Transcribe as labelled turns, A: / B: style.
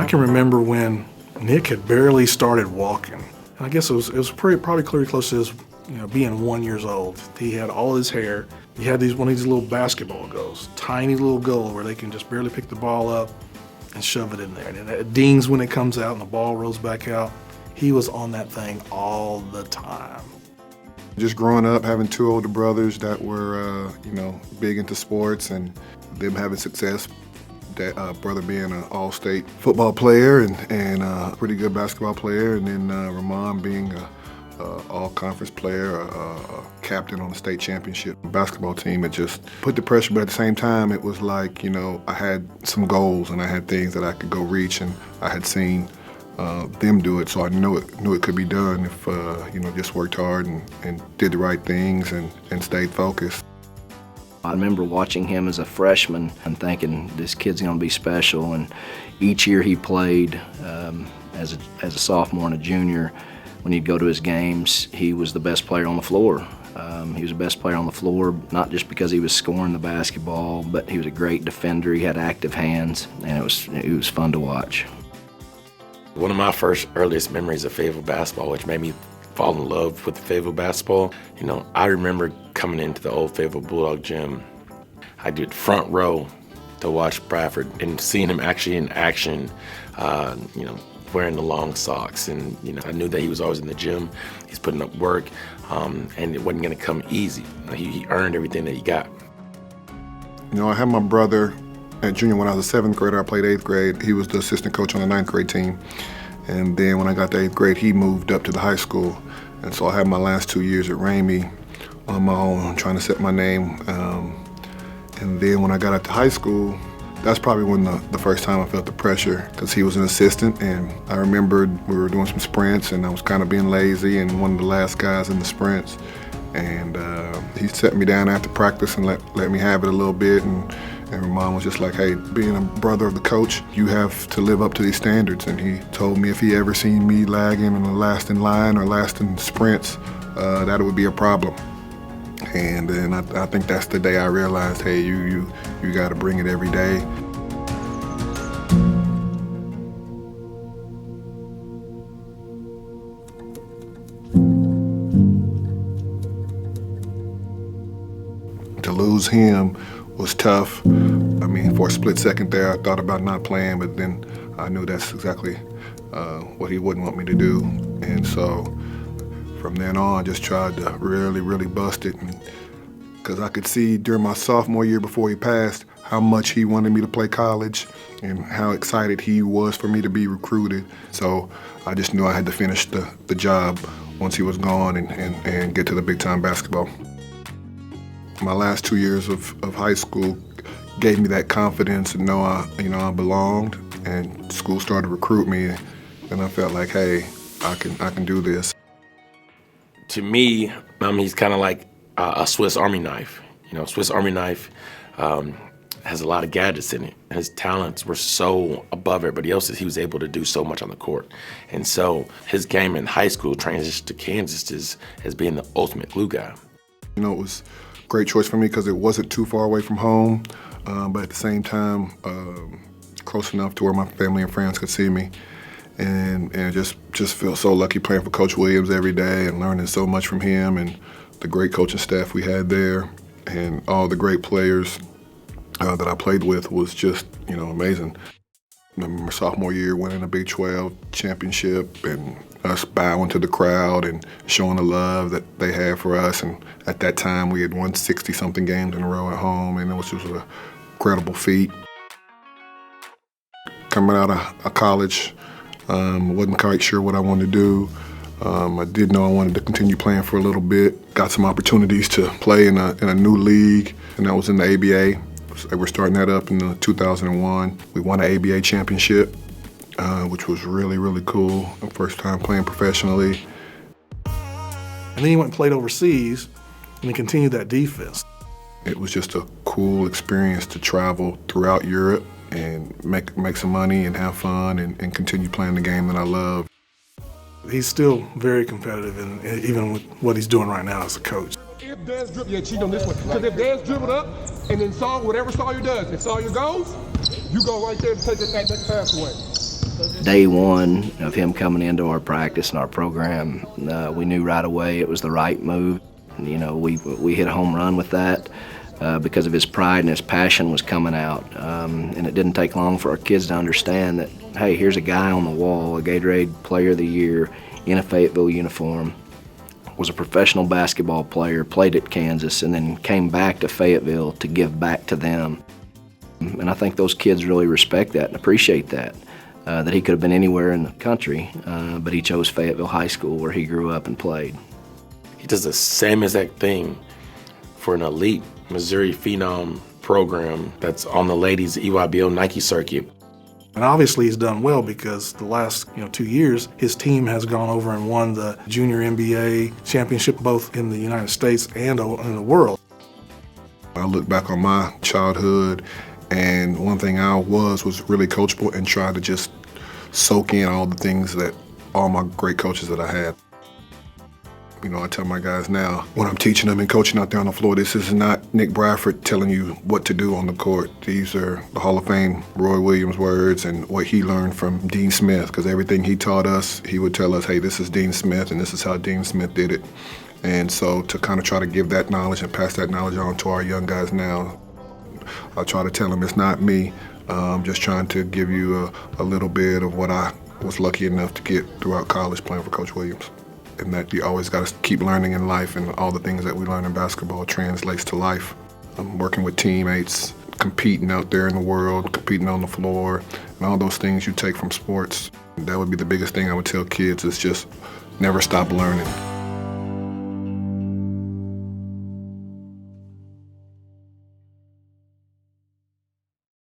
A: can remember when Nick had barely started walking. And I guess it was probably clearly close to his, being 1 year old. He had all his hair. He had one of these little basketball goals, tiny little goal where they can just barely pick the ball up and shove it in there. And it dings when it comes out and the ball rolls back out. He was on that thing all the time.
B: Just growing up, having two older brothers that were, big into sports and them having success. That brother being an all-state football player and a pretty good basketball player, and then Ramon being a all-conference player, a captain on the state championship basketball team. It just put the pressure, but at the same time, it was like, I had some goals and I had things that I could go reach, and I had seen them do it, so I knew it could be done if, just worked hard and did the right things and stayed focused.
C: I remember watching him as a freshman and thinking this kid's going to be special, and each year he played as a sophomore and a junior, when he'd go to his games, he was the best player on the floor. He was the best player on the floor, not just because he was scoring the basketball, but he was a great defender. He had active hands, and it was fun to watch.
D: One of my earliest memories of Fayetteville basketball, which made me fall in love with the Fayetteville basketball, I remember coming into the old Fayetteville Bulldog gym. I did front row to watch Bradford and seeing him actually in action, wearing the long socks. And, I knew that he was always in the gym. He's putting up work, and it wasn't going to come easy. He earned everything that he got.
B: I had my brother at junior when I was a 7th grader. I played 8th grade. He was the assistant coach on the 9th grade team. And then when I got to 8th grade, he moved up to the high school. And so I had my last 2 years at Ramey on my own, trying to set my name. And then when I got out to high school, that's probably when the first time I felt the pressure, because he was an assistant, and I remembered we were doing some sprints and I was kind of being lazy and one of the last guys in the sprints. And he set me down after practice and let me have it a little bit, and Ramon was just like, hey, being a brother of the coach, you have to live up to these standards. And he told me if he ever seen me lagging and last in line or last in sprints, that it would be a problem. And then I think that's the day I realized, hey, you got to bring it every day. To lose him was tough. For a split second there, I thought about not playing, but then I knew that's exactly what he wouldn't want me to do. And so from then on, I just tried to really, really bust it. Because I could see during my sophomore year before he passed how much he wanted me to play college and how excited he was for me to be recruited. So I just knew I had to finish the job once he was gone and get to the big-time basketball. My last 2 years of high school gave me that confidence to know I belonged, and school started to recruit me, and I felt like, hey, I can do this.
D: To me, he's kind of like a Swiss Army knife. Swiss Army knife has a lot of gadgets in it. His talents were so above everybody else's. He was able to do so much on the court. And so his game in high school transitioned to Kansas as being the ultimate glue guy.
B: It was a great choice for me because it wasn't too far away from home, but at the same time, close enough to where my family and friends could see me. And just feel so lucky playing for Coach Williams every day and learning so much from him and the great coaching staff we had there and all the great players that I played with was just, amazing. I remember sophomore year winning a Big 12 championship and us bowing to the crowd and showing the love that they had for us. And at that time, we had won 60-something games in a row at home, and it was just an incredible feat. Coming out of college, wasn't quite sure what I wanted to do. I did know I wanted to continue playing for a little bit. Got some opportunities to play in a new league, and that was in the ABA. So we're starting that up in 2001. We won an ABA championship, which was really, really cool. The first time playing professionally.
A: And then he went and played overseas, and he continued that defense.
B: It was just a cool experience to travel throughout Europe and make some money and have fun and continue playing the game that I love.
A: He's still very competitive, and even with what he's doing right now as a coach.
E: If Dan's dribble, yeah, cheat on this one. Because if Dan's dribbled up and then whatever Sawyer does, if Sawyer goes, you go right there and take that pass away.
C: Day one of him coming into our practice and our program, we knew right away it was the right move. You know, we hit a home run with that because of his pride and his passion was coming out. And it didn't take long for our kids to understand that, hey, here's a guy on the wall, a Gatorade Player of the Year in a Fayetteville uniform, was a professional basketball player, played at Kansas, and then came back to Fayetteville to give back to them. And I think those kids really respect that and appreciate that. That he could have been anywhere in the country, but he chose Fayetteville High School where he grew up and played.
D: He does the same exact thing for an elite Missouri Phenom program that's on the ladies EYBL Nike circuit.
A: And obviously he's done well because the last 2 years, his team has gone over and won the Junior NBA championship both in the United States and in the world.
B: I look back on my childhood, and one thing I was really coachable and tried to just soak in all the things that all my great coaches that I had. You know, I tell my guys now, when I'm teaching them and coaching out there on the floor, this is not Nick Bradford telling you what to do on the court. These are the Hall of Fame Roy Williams words and what he learned from Dean Smith, because everything he taught us, he would tell us, hey, this is Dean Smith and this is how Dean Smith did it. And so to kind of try to give that knowledge and pass that knowledge on to our young guys now, I try to tell them it's not me. I'm just trying to give you a little bit of what I was lucky enough to get throughout college playing for Coach Williams. And that you always got to keep learning in life, and all the things that we learn in basketball translates to life. I'm working with teammates, competing out there in the world, competing on the floor, and all those things you take from sports. That would be the biggest thing I would tell kids is just never stop learning.